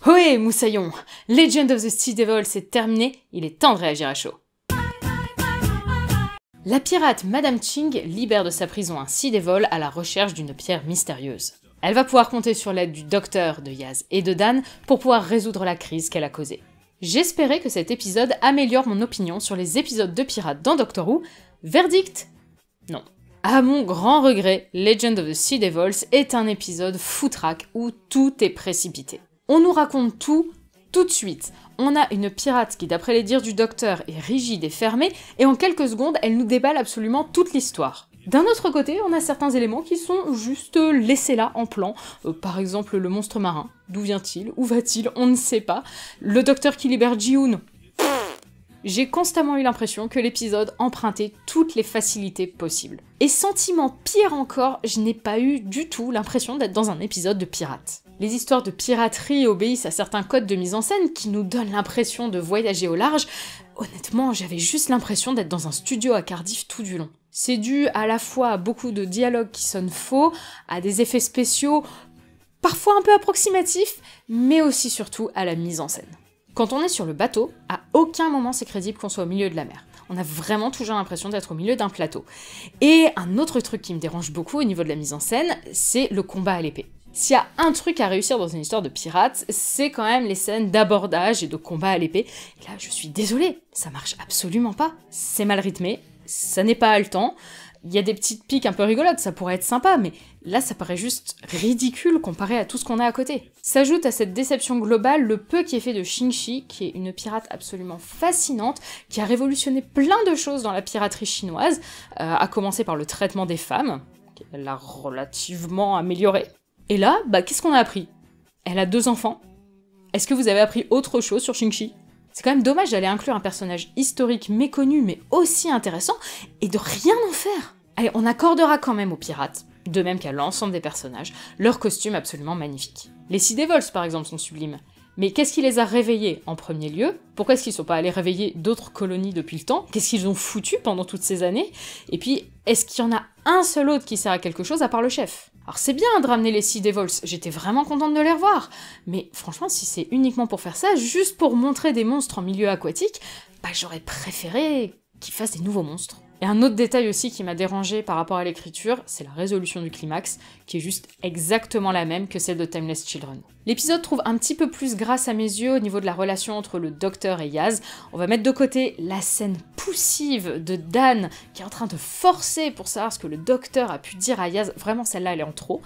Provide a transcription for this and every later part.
Ohé, moussaillon! Legend of the Sea Devil, c'est terminé, il est temps de réagir à chaud. La pirate Madame Ching libère de sa prison un Sea Devil à la recherche d'une pierre mystérieuse. Elle va pouvoir compter sur l'aide du docteur, de Yaz et de Dan pour pouvoir résoudre la crise qu'elle a causée. J'espérais que cet épisode améliore mon opinion sur les épisodes de pirates dans Doctor Who. Verdict? Non. À mon grand regret, Legend of the Sea Devils est un épisode foutraque où tout est précipité. On nous raconte tout de suite. On a une pirate qui, d'après les dires du docteur, est rigide et fermée, et en quelques secondes, elle nous déballe absolument toute l'histoire. D'un autre côté, on a certains éléments qui sont juste laissés là, en plan. Par exemple, le monstre marin. D'où vient-il? Où va-t-il? On ne sait pas. Le docteur qui libère Ji-Hoon. J'ai constamment eu l'impression que l'épisode empruntait toutes les facilités possibles. Et sentiment pire encore, je n'ai pas eu du tout l'impression d'être dans un épisode de pirate. Les histoires de piraterie obéissent à certains codes de mise en scène qui nous donnent l'impression de voyager au large. Honnêtement, j'avais juste l'impression d'être dans un studio à Cardiff tout du long. C'est dû à la fois à beaucoup de dialogues qui sonnent faux, à des effets spéciaux parfois un peu approximatifs, mais aussi surtout à la mise en scène. Quand on est sur le bateau, à aucun moment c'est crédible qu'on soit au milieu de la mer. On a vraiment toujours l'impression d'être au milieu d'un plateau. Et un autre truc qui me dérange beaucoup au niveau de la mise en scène, c'est le combat à l'épée. S'il y a un truc à réussir dans une histoire de pirates, c'est quand même les scènes d'abordage et de combat à l'épée. Et là, je suis désolée, ça marche absolument pas. C'est mal rythmé, ça n'est pas haletant, il y a des petites piques un peu rigolotes, ça pourrait être sympa, mais là, ça paraît juste ridicule comparé à tout ce qu'on a à côté. S'ajoute à cette déception globale le peu qui est fait de Xingxi, qui est une pirate absolument fascinante, qui a révolutionné plein de choses dans la piraterie chinoise, à commencer par le traitement des femmes, qu'elle l'a relativement amélioré. Et là, qu'est-ce qu'on a appris? Elle a 2 enfants. Est-ce que vous avez appris autre chose sur Xingxi? C'est quand même dommage d'aller inclure un personnage historique méconnu mais aussi intéressant et de rien en faire. Allez, on accordera quand même aux pirates, de même qu'à l'ensemble des personnages, leurs costumes absolument magnifiques. Les Sea Devils par exemple sont sublimes. Mais qu'est-ce qui les a réveillés en premier lieu? Pourquoi est-ce qu'ils sont pas allés réveiller d'autres colonies depuis le temps? Qu'est-ce qu'ils ont foutu pendant toutes ces années? Et puis, est-ce qu'il y en a un seul autre qui sert à quelque chose à part le chef? Alors c'est bien de ramener les Sea Devils, j'étais vraiment contente de les revoir, mais franchement si c'est uniquement pour faire ça, juste pour montrer des monstres en milieu aquatique, j'aurais préféré qu'ils fassent des nouveaux monstres. Et un autre détail aussi qui m'a dérangé par rapport à l'écriture, c'est la résolution du climax, qui est juste exactement la même que celle de Timeless Children. L'épisode trouve un petit peu plus grâce à mes yeux au niveau de la relation entre le docteur et Yaz. On va mettre de côté la scène poussive de Dan, qui est en train de forcer pour savoir ce que le docteur a pu dire à Yaz, vraiment celle-là elle est en trop.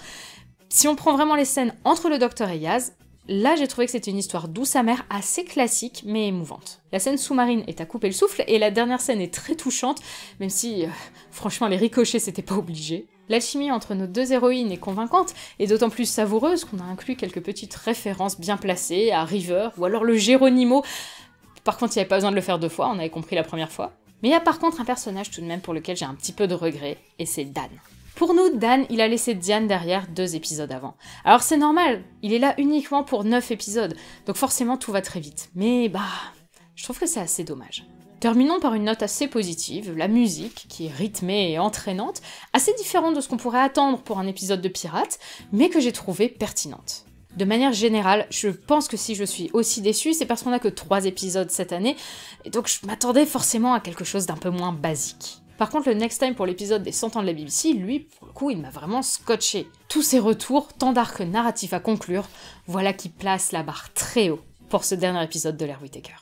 Si on prend vraiment les scènes entre le docteur et Yaz, là, j'ai trouvé que c'était une histoire douce amère, assez classique, mais émouvante. La scène sous-marine est à couper le souffle, et la dernière scène est très touchante, même si, franchement, les ricochets, c'était pas obligé. L'alchimie entre nos 2 héroïnes est convaincante, et d'autant plus savoureuse qu'on a inclus quelques petites références bien placées à River, ou alors le Geronimo. Par contre, il n'y avait pas besoin de le faire 2 fois, on avait compris la première fois. Mais il y a par contre un personnage tout de même pour lequel j'ai un petit peu de regret, et c'est Dan. Pour nous, Dan, il a laissé Diane derrière 2 épisodes avant. Alors c'est normal, il est là uniquement pour 9 épisodes, donc forcément tout va très vite. Mais je trouve que c'est assez dommage. Terminons par une note assez positive, la musique, qui est rythmée et entraînante, assez différente de ce qu'on pourrait attendre pour un épisode de Pirates, mais que j'ai trouvé pertinente. De manière générale, je pense que si je suis aussi déçue, c'est parce qu'on a que 3 épisodes cette année, et donc je m'attendais forcément à quelque chose d'un peu moins basique. Par contre, le Next Time pour l'épisode des 100 ans de la BBC, lui, pour le coup, il m'a vraiment scotché. Tous ces retours, tant d'arcs narratifs à conclure, voilà qui place la barre très haut pour ce dernier épisode de l'ère Whittaker.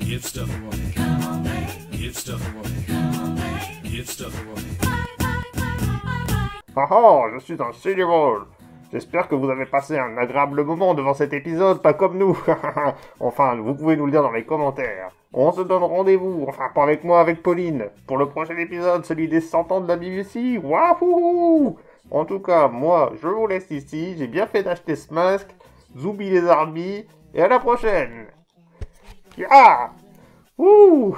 Je suis un Sea Devil. J'espère que vous avez passé un agréable moment devant cet épisode, pas comme nous. Enfin, vous pouvez nous le dire dans les commentaires. On se donne rendez-vous, enfin pas avec moi, avec Pauline, pour le prochain épisode, celui des 100 ans de la BBC. Wahouhou! En tout cas, moi, je vous laisse ici, j'ai bien fait d'acheter ce masque, Zoubi les Arby, et à la prochaine. Ah! Ouh!